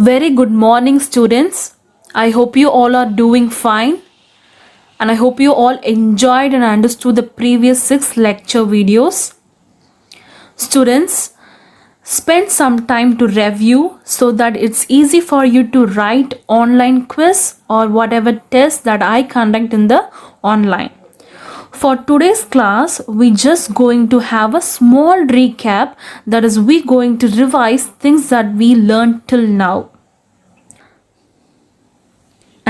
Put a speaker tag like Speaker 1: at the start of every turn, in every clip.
Speaker 1: Very good morning, students. I hope you all are doing fine, and I hope you all enjoyed and understood the previous 6 lecture videos. Students, spend some time to review so that it's easy for you to write online quiz or whatever test that I conduct in the online. For today's class, we just going to have a small recap, that is we going to revise things that we learned till now.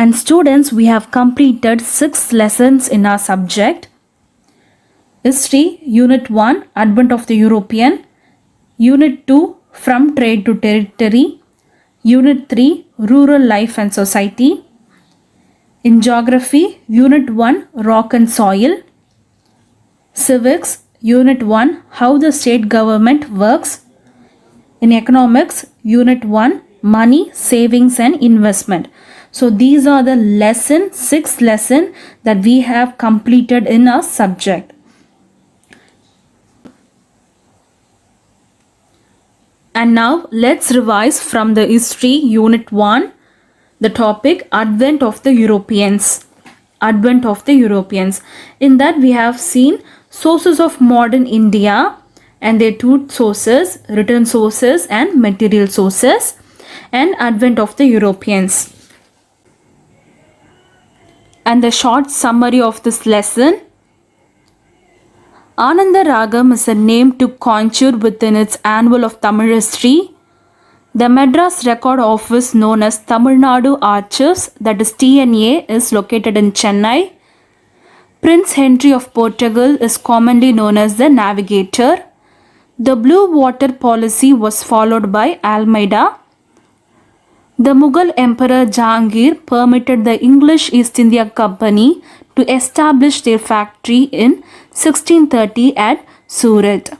Speaker 1: And students, we have completed 6 lessons in our subject. History, Unit 1, Advent of the European. Unit 2, From Trade to Territory. Unit 3, Rural Life and Society. In Geography, Unit 1, Rock and Soil. Civics, Unit 1, How the State Government Works. In Economics, Unit 1, Money, Savings and Investment. So these are the 6 lessons that we have completed in our subject. And now let's revise from the History, Unit 1, the topic Advent of the Europeans. Advent of the Europeans. In that we have seen sources of modern India and their 2 sources, written sources and material sources, and Advent of the Europeans. And the short summary of this lesson. Ananda Ragam is a name to conjure within its Annual of Tamil History. The Madras Record Office, known as Tamil Nadu Archives, that is TNA, is located in Chennai. Prince Henry of Portugal is commonly known as the Navigator. The Blue Water Policy was followed by Almeida. The Mughal Emperor Jahangir permitted the English East India Company to establish their factory in 1630 at Surat.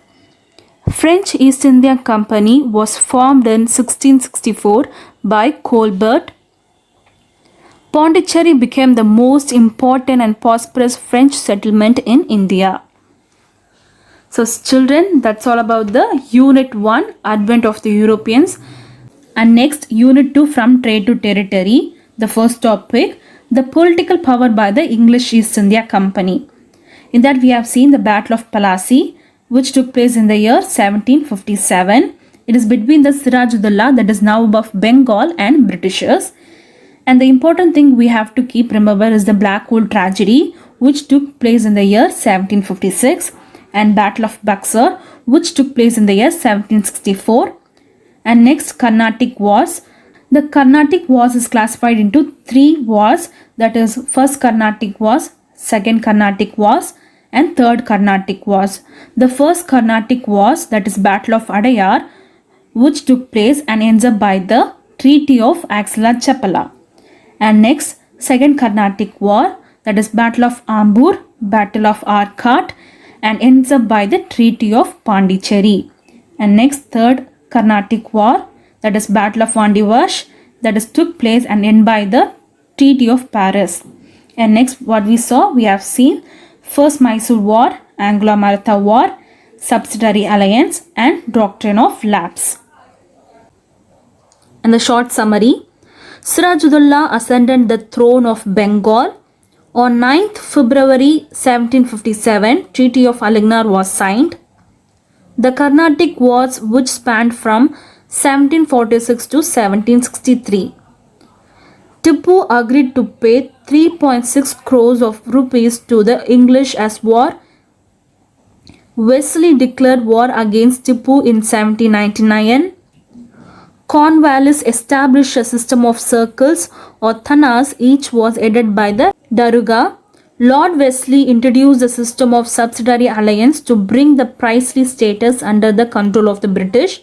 Speaker 1: French East India Company was formed in 1664 by Colbert. Pondicherry became the most important and prosperous French settlement in India. So children, that's all about the Unit 1, Advent of the Europeans. And next, Unit 2, From Trade to Territory. The first topic, the political power by the English East India Company. In that we have seen the Battle of Plassey, which took place in the year 1757. It is between the Siraj-ud-Dowlah, that is now of Bengal, and Britishers. And the important thing we have to keep remember is the Black Wool tragedy, which took place in the year 1756, and Battle of Buxar, which took place in the year 1764. And next, Carnatic Wars. The Carnatic Wars is classified into 3 wars, that is First Carnatic Wars, Second Carnatic Wars, and Third Carnatic Wars. The First Carnatic Wars, that is Battle of Adayar, which took place and ends up by the Treaty of Axla-Chapala. And next, Second Carnatic War, that is Battle of Ambur, Battle of Arcot, and ends up by the Treaty of Pondicherry. And next, Third Carnatic War, that is Battle of Vandivash, that is took place and ended by the Treaty of Paris. And next, what we saw, we have seen First Mysore War, Anglo-Maratha War, Subsidiary Alliance, and Doctrine of Lapse. And the short summary, Siraj-ud-Dowlah ascended the throne of Bengal. On 9th February 1757, Treaty of Aligarh was signed. The Carnatic Wars, which spanned from 1746 to 1763. Tipu agreed to pay 3.6 crores of rupees to the English as war. Wesley declared war against Tipu in 1799. Cornwallis established a system of circles or thanas, each was headed by the Daruga. Lord Wesley introduced the system of subsidiary alliance to bring the princely status under the control of the British.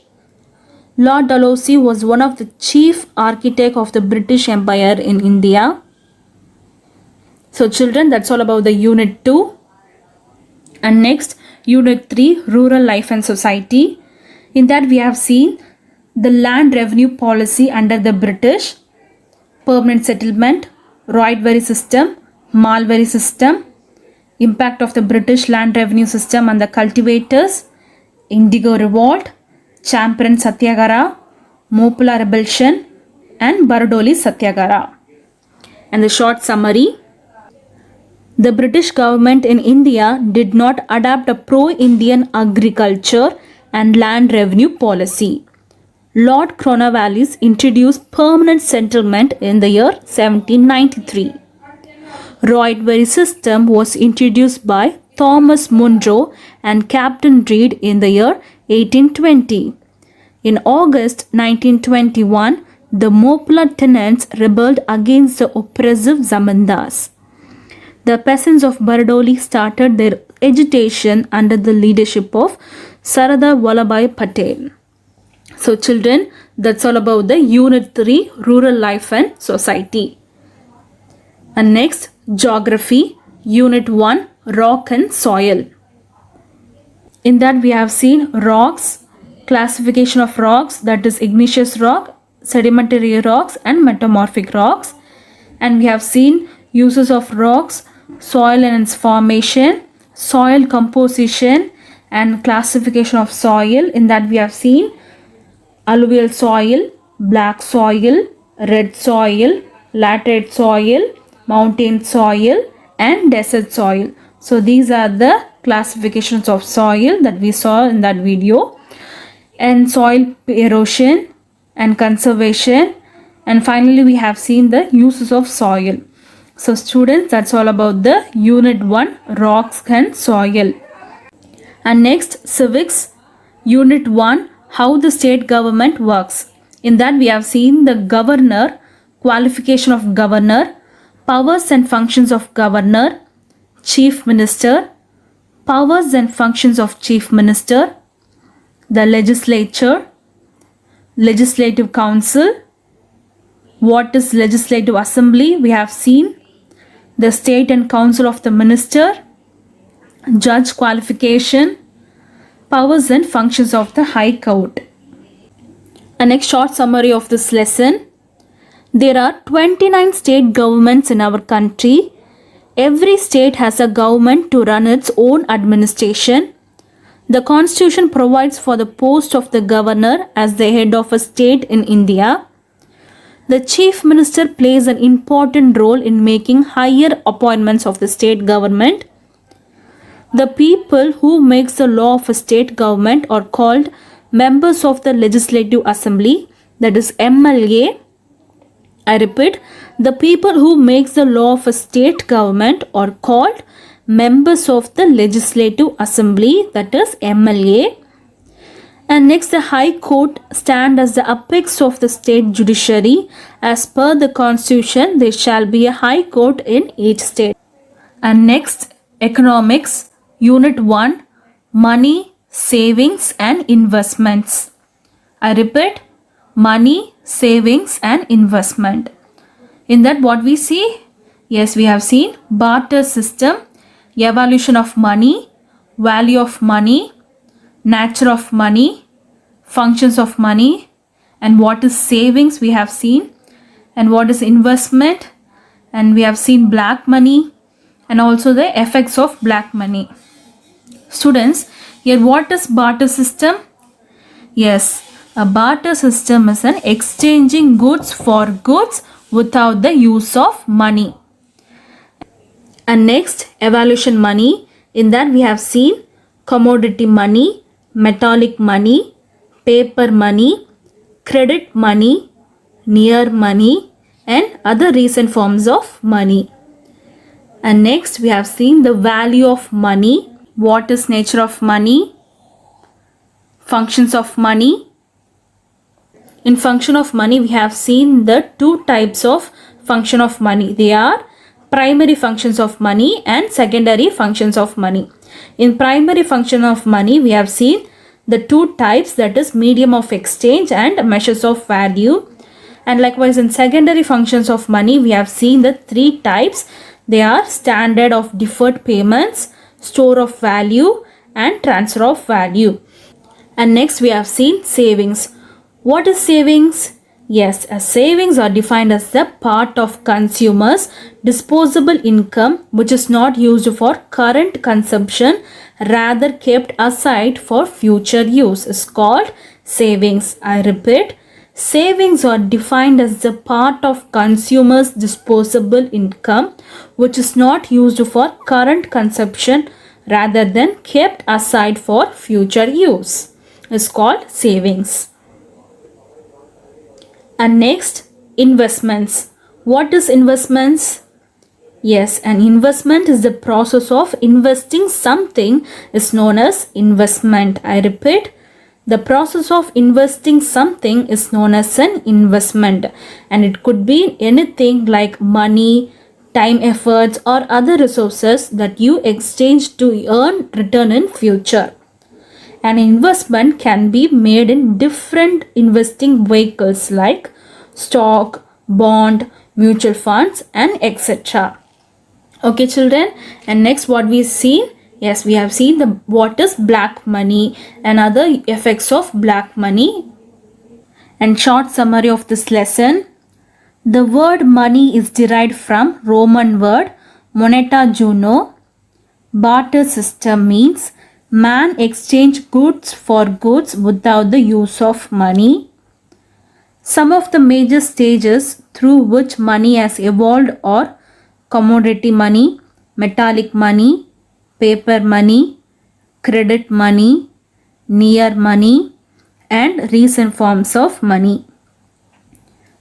Speaker 1: Lord Dalhousie was one of the chief architects of the British Empire in India. So children, that's all about the Unit 2. And next, Unit 3, Rural Life and Society. In that we have seen the land revenue policy under the British, permanent settlement, Roydbury system, Malvery system, impact of the British land revenue system on the cultivators, Indigo revolt, Champaran Satyagraha, Mopula rebellion, and Baradoli Satyagraha. And the short summary: the British government in India did not adopt a pro-Indian agriculture and land revenue policy. Lord Cornwallis introduced permanent settlement in the year 1793. Roydbury system was introduced by Thomas Munro and Captain Reed in the year 1820. In August 1921, the Mopla tenants rebelled against the oppressive Zamindars. The peasants of Baradoli started their agitation under the leadership of Sardar Vallabhbhai Patel. So children, that's all about the Unit 3 Rural Life and Society. And next, Geography, Unit 1 Rock and Soil. In that we have seen rocks, classification of rocks, that is igneous rock, sedimentary rocks and metamorphic rocks. And we have seen uses of rocks, soil and its formation, soil composition and classification of soil. In that we have seen alluvial soil, black soil, red soil, laterite soil, mountain soil and desert soil. So these are the classifications of soil that we saw in that video. And soil erosion and conservation. And finally we have seen the uses of soil. So students, that's all about the Unit 1 Rocks and Soil. And next, Civics, Unit 1 How the State Government Works. In that we have seen the Governor, qualification of Governor, powers and functions of Governor, Chief Minister, powers and functions of Chief Minister, the Legislature, Legislative Council, what is Legislative Assembly, we have seen, the State and Council of the Minister, Judge qualification, powers and functions of the High Court. A next short summary of this lesson. There are 29 state governments in our country. Every state has a government to run its own administration. The Constitution provides for the post of the governor as the head of a state in India. The Chief Minister plays an important role in making higher appointments of the state government. The people who makes the law of a state government are called members of the Legislative Assembly, that is MLA. I repeat, the people who makes the law of a state government are called members of the Legislative Assembly, that is MLA. And next, the High Court stand as the apex of the state judiciary. As per the Constitution, there shall be a High Court in each state. And next, Economics, Unit 1 Money, Savings and Investments. I repeat, money, savings and investment. In that what we see? Yes, we have seen barter system, evolution of money, value of money, nature of money, functions of money, and what is savings we have seen, and what is investment, and we have seen black money and also the effects of black money. Students, here what is barter system? Yes, a barter system is an exchanging goods for goods without the use of money. And next, evaluation money. In that we have seen commodity money, metallic money, paper money, credit money, near money and other recent forms of money. And next we have seen the value of money. What is nature of money? Functions of money. In function of money, we have seen the two types of function of money. They are primary functions of money and secondary functions of money. In primary function of money, we have seen the two types, that is medium of exchange and measures of value. And likewise in secondary functions of money, we have seen the three types. They are standard of deferred payments, store of value and transfer of value. And next we have seen savings. What is savings? Yes, savings are defined as the part of consumers' disposable income which is not used for current consumption, rather kept aside for future use, is called savings. I repeat, Savings are defined as the part of consumers' disposable income which is not used for current consumption rather than kept aside for future use. Is called savings. And next, investments. What is investments? Yes, an investment is the process of investing something is known as investment. I repeat, the process of investing something is known as an investment, and it could be anything like money, time, efforts or other resources that you exchange to earn return in future. An investment can be made in different investing vehicles like stock, bond, mutual funds and etc. Okay children, and next what we seen? Yes, we have seen the what is black money and other effects of black money. And short summary of this lesson. The word money is derived from Roman word moneta juno. Barter system means man exchange goods for goods without the use of money. Some of the major stages through which money has evolved are commodity money, metallic money, paper money, credit money, near money, and recent forms of money.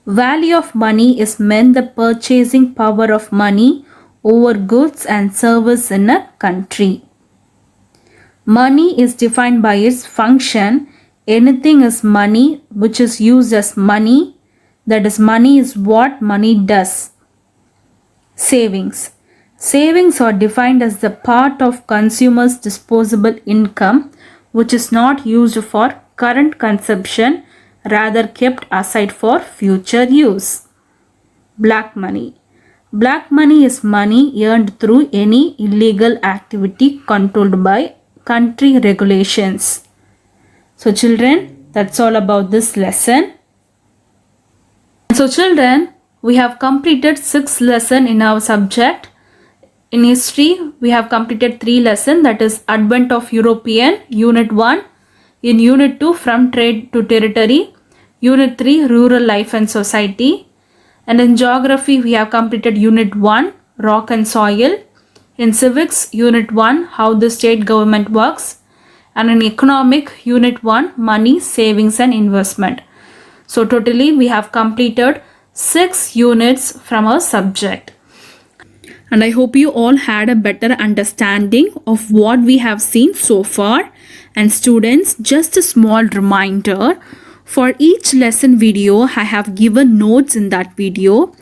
Speaker 1: Value of money is meant the purchasing power of money over goods and service in a country. Money is defined by its function. Anything is money which is used as money. That is, money is what money does. Savings. Savings are defined as the part of consumers' disposable income which is not used for current consumption, rather kept aside for future use. Black money. Black money is money earned through any illegal activity controlled by country regulations. So children, that's all about this lesson. So children, we have completed 6 lessons in our subject. In history, we have completed 3 lessons, that is Advent of European, Unit 1. In Unit 2, From Trade to Territory. Unit 3, Rural Life and Society. And in Geography, we have completed Unit 1, Rock and Soil. In Civics, Unit 1, How the State Government Works. And in Economic, Unit 1, Money, Savings and Investment. So totally we have completed 6 units from our subject. And I hope you all had a better understanding of what we have seen so far. And students, just a small reminder, for each lesson video, I have given notes in that video.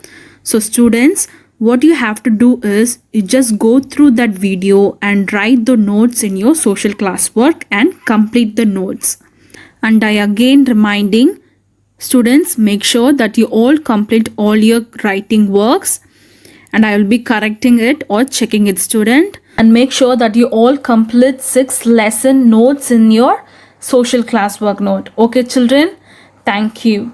Speaker 1: So students, what you have to do is you just go through that video and write the notes in your social classwork and complete the notes. And I again reminding students, make sure that you all complete all your writing works, and I will be correcting it or checking it student. And make sure that you all complete 6 lesson notes in your social classwork note. Okay children, thank you.